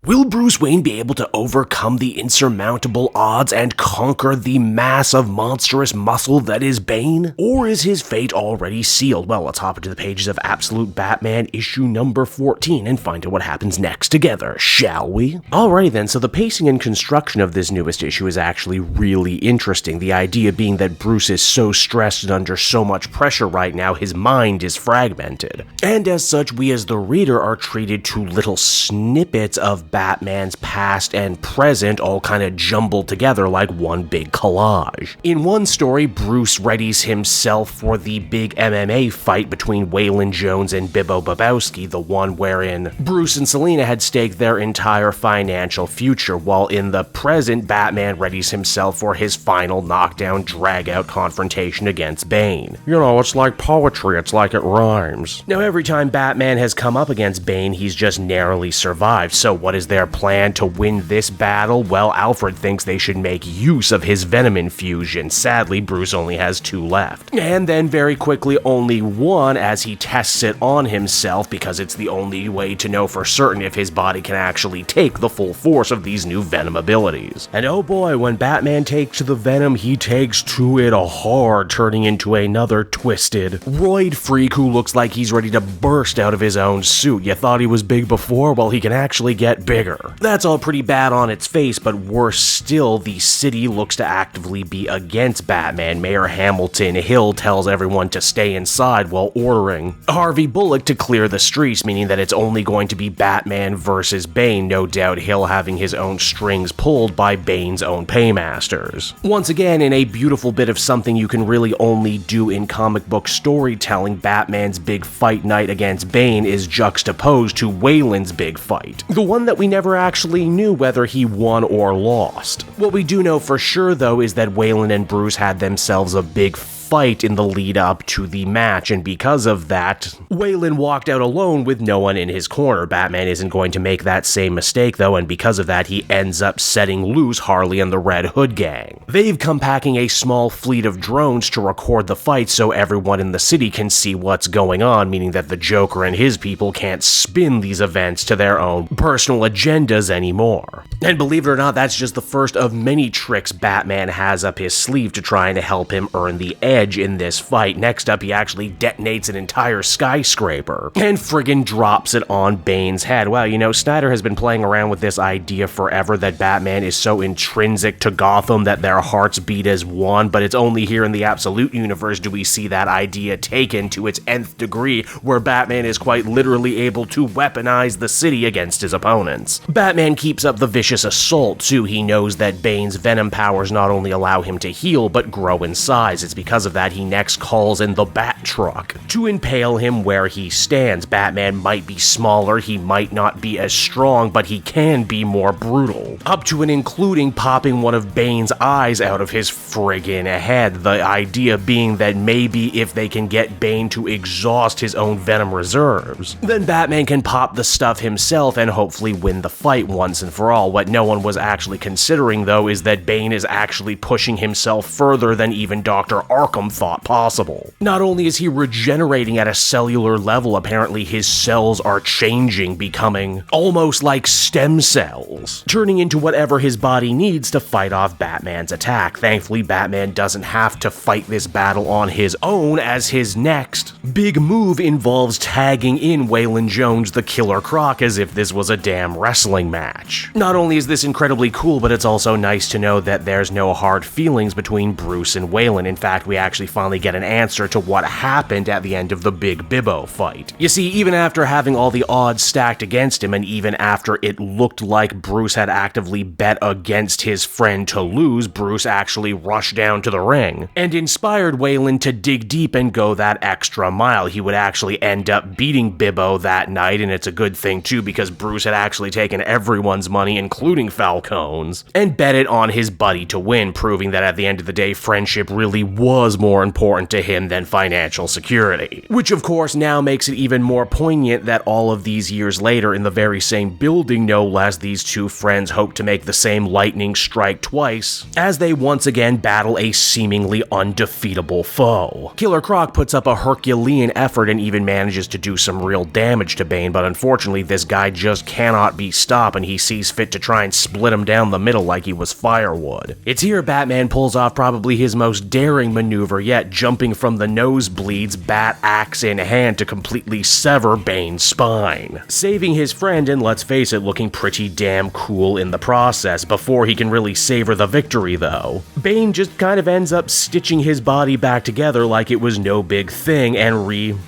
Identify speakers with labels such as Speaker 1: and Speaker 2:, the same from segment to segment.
Speaker 1: Will Bruce Wayne be able to overcome the insurmountable odds and conquer the mass of monstrous muscle that is Bane? Or is his fate already sealed? Well, let's hop into the pages of Absolute Batman issue number 14 and find out what happens next together, shall we? Alrighty then, so the pacing and construction of this newest issue is actually really interesting. The idea being that Bruce is so stressed and under so much pressure right now, his mind is fragmented. And as such, we as the reader are treated to little snippets of Batman's past and present all kind of jumbled together like one big collage. In one story, Bruce readies himself for the big MMA fight between Waylon Jones and Bibbo Babowski, the one wherein Bruce and Selina had staked their entire financial future, while in the present, Batman readies himself for his final knockdown, drag-out confrontation against Bane. You know, it's like poetry, it's like it rhymes. Now, every time Batman has come up against Bane, he's just narrowly survived, so what is their plan to win this battle? Well, Alfred thinks they should make use of his Venom infusion. Sadly, Bruce only has 2 left. And then very quickly only 1 as he tests it on himself because it's the only way to know for certain if his body can actually take the full force of these new Venom abilities. And oh boy, when Batman takes to the Venom, he takes to it hard, turning into another twisted roid freak who looks like he's ready to burst out of his own suit. You thought he was big before? Well, he can actually get bigger. That's all pretty bad on its face, but worse still, the city looks to actively be against Batman. Mayor Hamilton Hill tells everyone to stay inside while ordering Harvey Bullock to clear the streets, meaning that it's only going to be Batman versus Bane, no doubt Hill having his own strings pulled by Bane's own paymasters. Once again, in a beautiful bit of something you can really only do in comic book storytelling, Batman's big fight night against Bane is juxtaposed to Waylon's big fight, the one that we never actually knew whether he won or lost. What we do know for sure, though, is that Waylon and Bruce had themselves a big fight in the lead up to the match, and because of that, Waylon walked out alone with no one in his corner. Batman isn't going to make that same mistake though, and because of that, he ends up setting loose Harley and the Red Hood gang. They've come packing a small fleet of drones to record the fight so everyone in the city can see what's going on, meaning that the Joker and his people can't spin these events to their own personal agendas anymore. And believe it or not, that's just the first of many tricks Batman has up his sleeve to try and help him earn the edge in this fight. Next up, he actually detonates an entire skyscraper and friggin' drops it on Bane's head. Well, you know, Snyder has been playing around with this idea forever that Batman is so intrinsic to Gotham that their hearts beat as one, but it's only here in the Absolute universe do we see that idea taken to its nth degree, where Batman is quite literally able to weaponize the city against his opponents. Batman keeps up the vicious assault too. He knows that Bane's Venom powers not only allow him to heal, but grow in size. It's because of that he next calls in the Bat Truck to impale him where he stands. Batman might be smaller, he might not be as strong, but he can be more brutal, up to and including popping one of Bane's eyes out of his friggin' head. The idea being that maybe if they can get Bane to exhaust his own Venom reserves, then Batman can pop the stuff himself and hopefully win the fight once and for all. What no one was actually considering though is that Bane is actually pushing himself further than even Dr. Arkham thought possible. Not only is he regenerating at a cellular level, apparently his cells are changing, becoming almost like stem cells, turning into whatever his body needs to fight off Batman's attack. Thankfully, Batman doesn't have to fight this battle on his own, as his next big move involves tagging in Waylon Jones, the Killer Croc, as if this was a damn wrestling match. Not only is this incredibly cool, but it's also nice to know that there's no hard feelings between Bruce and Waylon. In fact, we actually finally get an answer to what happened at the end of the big Bibbo fight. You see, even after having all the odds stacked against him, and even after it looked like Bruce had actively bet against his friend to lose, Bruce actually rushed down to the ring and inspired Waylon to dig deep and go that extra mile. He would actually end up beating Bibbo that night, and it's a good thing too, because Bruce had actually taken everyone's money, including Falcone's, and bet it on his buddy to win, proving that at the end of the day, friendship really was was more important to him than financial security. Which of course now makes it even more poignant that all of these years later, in the very same building no less, these two friends hope to make the same lightning strike twice, as they once again battle a seemingly undefeatable foe. Killer Croc puts up a Herculean effort and even manages to do some real damage to Bane, but unfortunately this guy just cannot be stopped and he sees fit to try and split him down the middle like he was firewood. It's here Batman pulls off probably his most daring maneuver yet, jumping from the nosebleeds, bat axe in hand, to completely sever Bane's spine, saving his friend and, let's face it, looking pretty damn cool in the process. Before he can really savor the victory though, Bane just kind of ends up stitching his body back together like it was no big thing and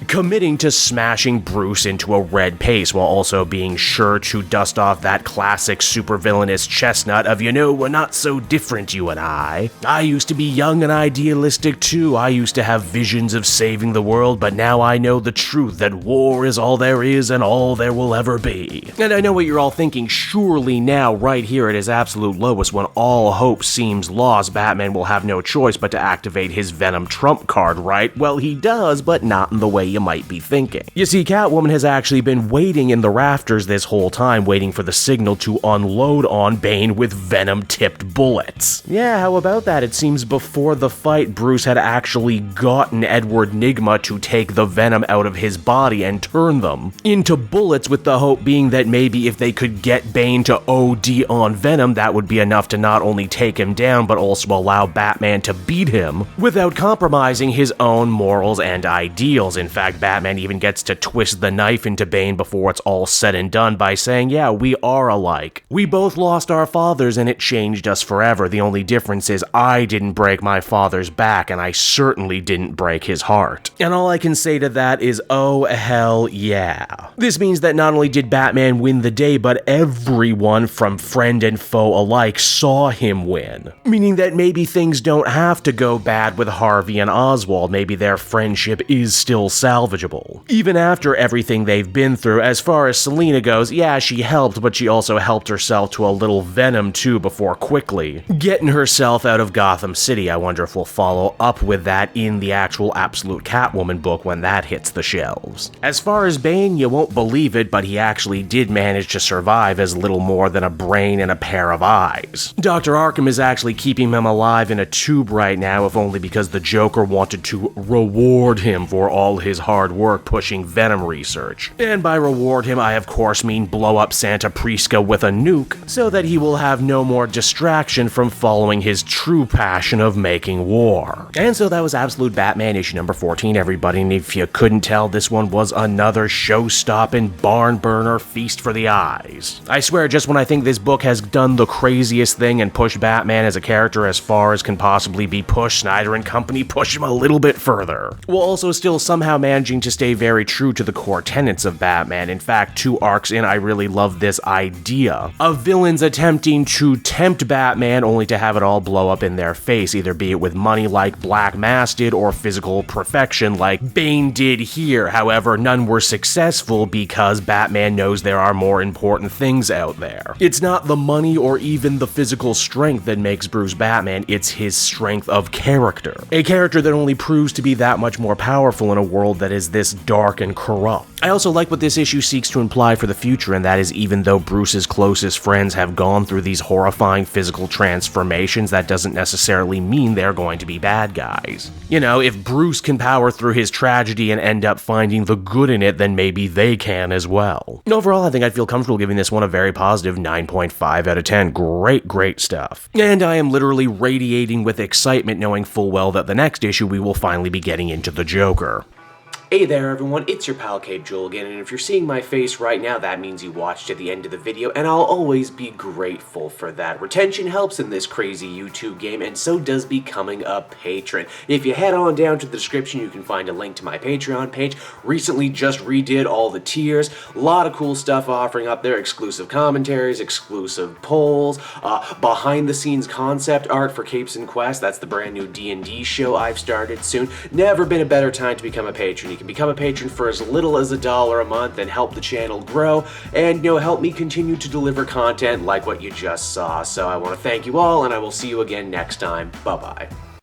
Speaker 1: committing to smashing Bruce into a red paste, while also being sure to dust off that classic supervillainous chestnut of, we're not so different, you and I. I used to be young and idealistic too. I used to have visions of saving the world, but now I know the truth that war is all there is and all there will ever be. And I know what you're all thinking, surely now, right here at his absolute lowest, when all hope seems lost, Batman will have no choice but to activate his Venom trump card, right? Well, he does, but not in the way you might be thinking. You see, Catwoman has actually been waiting in the rafters this whole time, waiting for the signal to unload on Bane with Venom-tipped bullets. Yeah, how about that? It seems before the fight, Bruce had actually gotten Edward Nygma to take the venom out of his body and turn them into bullets, with the hope being that maybe if they could get Bane to OD on Venom, that would be enough to not only take him down, but also allow Batman to beat him without compromising his own morals and ideals. In fact, Batman even gets to twist the knife into Bane before it's all said and done by saying, yeah, we are alike. We both lost our fathers and it changed us forever. The only difference is I didn't break my father's back and I certainly didn't break his heart. And all I can say to that is, oh hell yeah. This means that not only did Batman win the day, but everyone from friend and foe alike saw him win. Meaning that maybe things don't have to go bad with Harvey and Oswald. Maybe their friendship is still salvageable. Even after everything they've been through. As far as Selina goes, yeah, she helped, but she also helped herself to a little Venom too before quickly getting herself out of Gotham City. I wonder if we'll follow up with that in the actual Absolute Catwoman book when that hits the shelves. As far as Bane, you won't believe it, but he actually did manage to survive as little more than a brain and a pair of eyes. Dr. Arkham is actually keeping him alive in a tube right now, if only because the Joker wanted to reward him for all his hard work pushing Venom research. And by reward him, I of course mean blow up Santa Prisca with a nuke, so that he will have no more distraction from following his true passion of making war. And so that was Absolute Batman issue number 14, everybody, and if you couldn't tell, this one was another show-stopping, barn-burner feast for the eyes. I swear, just when I think this book has done the craziest thing and pushed Batman as a character as far as can possibly be pushed, Snyder and company push him a little bit further, while also still somehow managing to stay very true to the core tenets of Batman. In fact, 2 arcs in, I really love this idea of villains attempting to tempt Batman only to have it all blow up in their face, either be it with money like Black Mass did or physical perfection like Bane did here. However, none were successful because Batman knows there are more important things out there. It's not the money or even the physical strength that makes Bruce Batman, it's his strength of character. A character that only proves to be that much more powerful in a world that is this dark and corrupt. I also like what this issue seeks to imply for the future, and that is even though Bruce's closest friends have gone through these horrifying physical transformations, that doesn't necessarily mean they're going to be bad guys. If Bruce can power through his tragedy and end up finding the good in it, then maybe they can as well. And overall, I think I'd feel comfortable giving this one a very positive 9.5 out of 10. Great stuff. And I am literally radiating with excitement knowing full well that the next issue we will finally be getting into the Joker. Hey there everyone, it's your pal Cape Joel again, and if you're seeing my face right now, that means you watched to the end of the video, and I'll always be grateful for that. Retention helps in this crazy YouTube game, and so does becoming a patron. If you head on down to the description, you can find a link to my Patreon page. Recently just redid all the tiers, a lot of cool stuff offering up there, exclusive commentaries, exclusive polls, behind the scenes concept art for Capes and Quest. That's the brand new D&D show I've started soon. Never been a better time to become a patron. You can become a patron for as little as $1 a month and help the channel grow and, help me continue to deliver content like what you just saw. So I want to thank you all, and I will see you again next time. Bye-bye.